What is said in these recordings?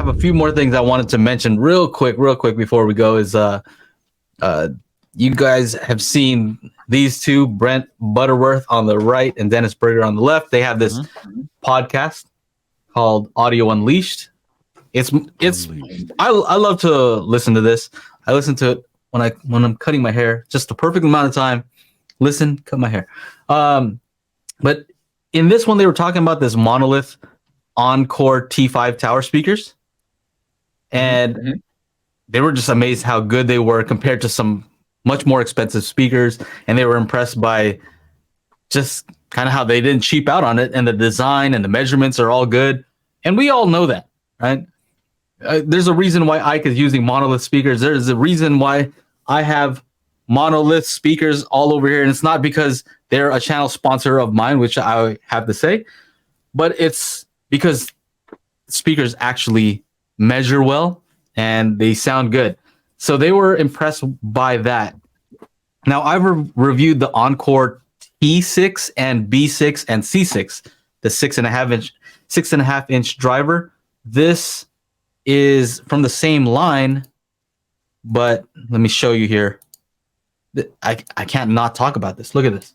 have a few more things I wanted to mention real quick before we go. Is you guys have seen these two, Brent Butterworth on the right and Dennis Berger on the left. They have this podcast called Audio Unleashed. It's I love to listen to this. I listen to it when I'm cutting my hair, just the perfect amount of time. Listen, cut my hair. But in this one, they were talking about this Monolith Encore T5 tower speakers, and they were just amazed how good they were compared to some much more expensive speakers, and they were impressed by just kind of how they didn't cheap out on it, and the design and the measurements are all good, and we all know that, right? There's a reason why Ike is using Monolith speakers. There's a reason why I have Monolith speakers all over here, and it's not because they're a channel sponsor of mine, which I have to say, but it's because speakers actually measure well and they sound good. So they were impressed by that. Now, I've reviewed the Encore T6 and B6 and C6, the 6.5 inch driver. This is from the same line, but let me show you here. I can't not talk about this. Look at this.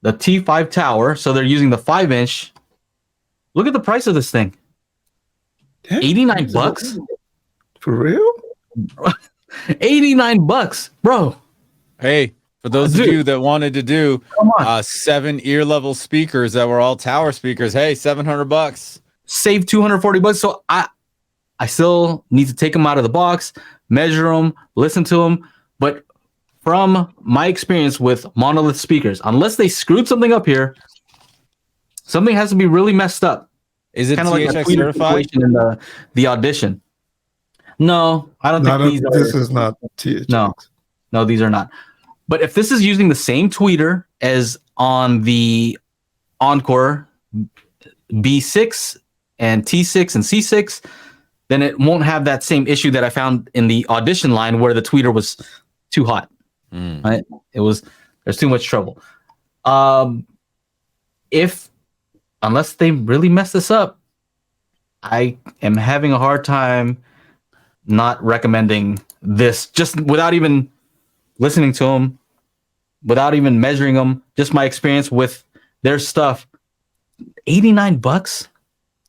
The T5 tower. So they're using the 5-inch. Look at the price of this thing. $89. For real? $89, bro. Hey, for those of you that wanted to do 7 ear level speakers that were all tower speakers, hey, $700. Save $240. So I still need to take them out of the box, measure them, listen to them. But from my experience with Monolith speakers, unless they screwed something up here, something has to be really messed up. Is it kind of THX like certified in the audition? No, I don't think these are. This is not THX. No, these are not. But if this is using the same tweeter as on the Encore B6 and T6 and C6, then it won't have that same issue that I found in the audition line where the tweeter was too hot. Right? There's too much trouble. Unless they really mess this up, I am having a hard time not recommending this, just without even listening to them, without even measuring them, just my experience with their stuff. $89.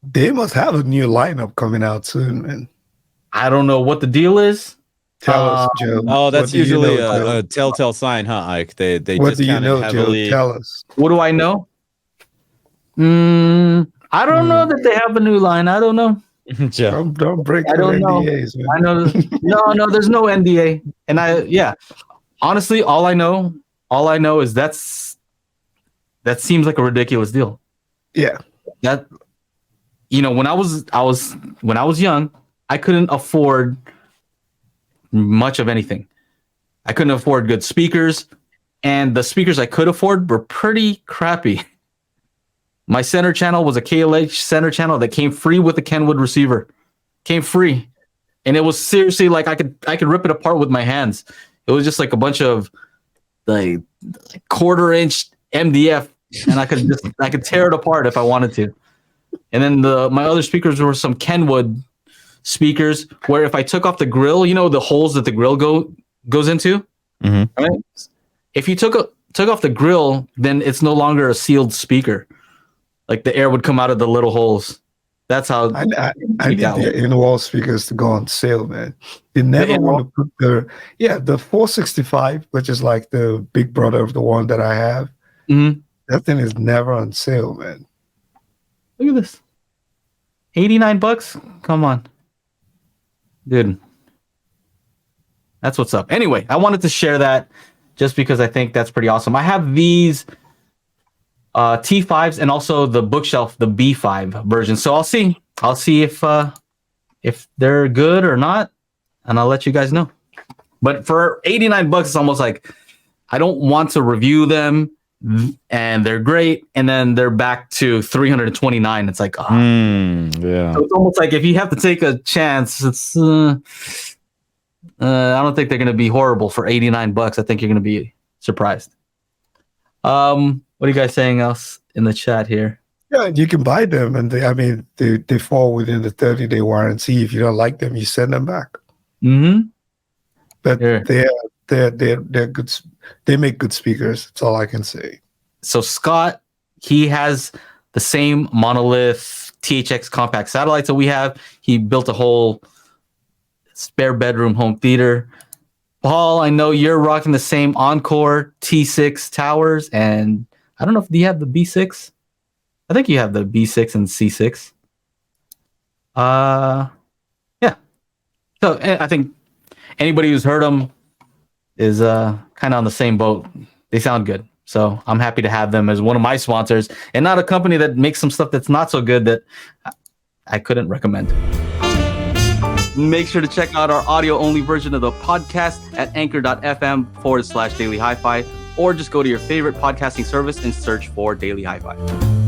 They must have a new lineup coming out soon, man. I don't know what the deal is. Tell us, Joe. Oh, that's usually a telltale sign, huh, Ike? They what just do you know, heavily... Joe? Tell us. What do I know? I don't know that they have a new line. I don't know. Don't break your NDAs, man. I know. No, there's no NDA. And honestly, all I know is that seems like a ridiculous deal. Yeah. That, when I was young, I couldn't afford much of anything. I couldn't afford good speakers, and the speakers I could afford were pretty crappy. My center channel was a KLH center channel that came free with a Kenwood receiver. Came free. And it was seriously like I could rip it apart with my hands. It was just like a bunch of like 1/4-inch MDF, and I could tear it apart if I wanted to. And then my other speakers were some Kenwood speakers where if I took off the grill, the holes that the grill goes into, right? If you took off the grill, then it's no longer a sealed speaker. Like the air would come out of the little holes. That's how I need the in-wall speakers to go on sale, man. They never want to put the 465, which is like the big brother of the one that I have. That thing is never on sale, man. Look at this. $89? Come on. Dude. That's what's up. Anyway, I wanted to share that just because I think that's pretty awesome. I have these T5s and also the bookshelf, the B5 version. So I'll see if they're good or not, and I'll let you guys know. But for $89, it's almost like I don't want to review them and they're great, and then they're back to $329. It's like, yeah. So it's almost like if you have to take a chance, it's I don't think they're going to be horrible for $89. I think you're going to be surprised. What are you guys saying else in the chat here? Yeah, you can buy them, and they fall within the 30-day warranty. If you don't like them, you send them back. Mm-hmm. But they're good. They make good speakers. That's all I can say. So Scott, he has the same Monolith THX compact satellites that we have. He built a whole spare bedroom home theater. Paul, I know you're rocking the same Encore T6 towers, and I don't know if do you have the B6. I think you have the B6 and C6. Yeah. So I think anybody who's heard them is kind of on the same boat. They sound good. So I'm happy to have them as one of my sponsors and not a company that makes some stuff that's not so good that I couldn't recommend. Make sure to check out our audio-only version of the podcast at anchor.fm/Daily HiFi, or just go to your favorite podcasting service and search for Daily HiFi.